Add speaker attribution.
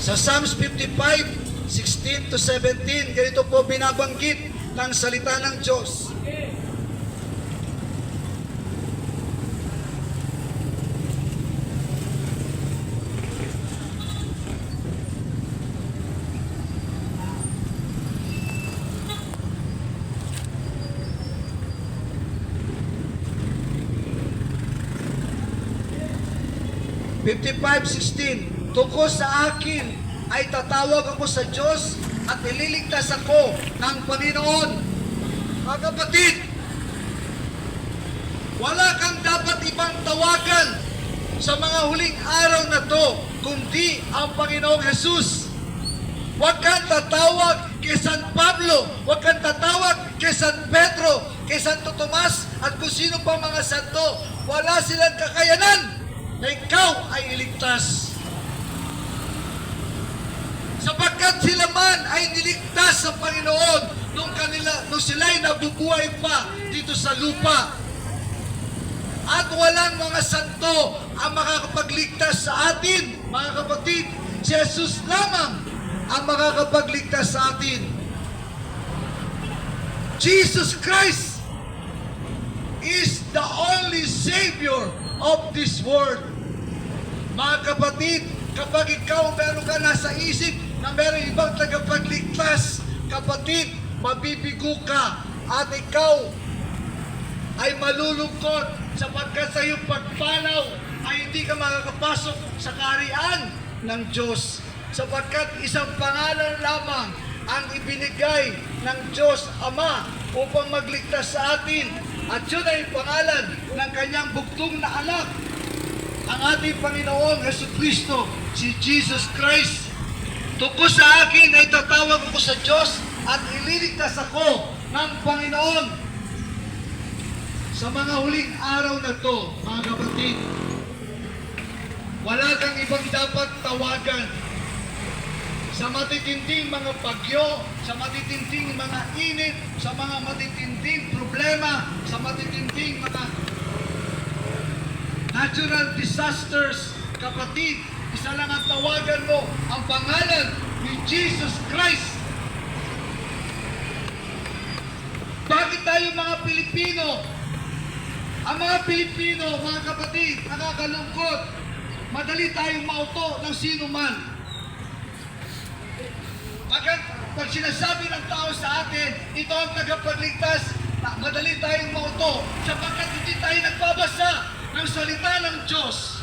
Speaker 1: Sa Psalms 55, 16 to 17, ganito po binabanggit ng salita ng Diyos. Tungkol sa akin ay tatawag ako sa Diyos at ililigtas ako ng Panginoon. Mga kapatid, wala kang dapat ibang tawagan sa mga huling araw na to kundi ang Panginoong Jesus. Huwag kang tatawag kay San Pablo, huwag kang tatawag kay San Pedro, kay Santo Tomas at kung sino pa mga santo. Wala silang kakayanan na ikaw ay iligtas. Sapagkat sila man ay niligtas sa Panginoon nung sila'y nabubuhay pa dito sa lupa. At walang mga santo ang makakapagligtas sa atin, mga kapatid. Si Jesus lamang ang makakapagligtas sa atin. Jesus Christ is the only Savior of this world. Mga kapatid, kapag ikaw meron ka nasa isip na meron ibang tagapagligtas, kapatid, mabibigo ka at ikaw ay malulungkot sapagkat sa iyong pagpanaw ay hindi ka makakapasok sa kaharian ng Diyos. Sapagkat isang pangalan lamang ang ibinigay ng Diyos Ama upang magligtas sa atin. At yun ay pangalan ng kanyang bugtong na anak, ang ating Panginoong Jesucristo, si Jesus Christ. Tungkol sa akin ay tatawag ako sa Diyos at ililigtas ako ng Panginoon. Sa mga huling araw na to, mga kapatid, wala kang ibang dapat tawagan. Sa matitinding mga bagyo, sa matitinding mga init, sa mga matitinding problema, sa matitinding mga natural disasters, kapatid, isa lang ang tawagan mo, ang pangalan ni Jesus Christ. Bakit tayo mga Pilipino? Ang mga Pilipino, mga kapatid, nakakalungkot. Madali tayong mauto ng sino man. Pag sinasabi ng tao sa atin, ito ang tagapagligtas, madali tayong mauto sapagkat hindi tayo nagbabasa ng salita ng Diyos.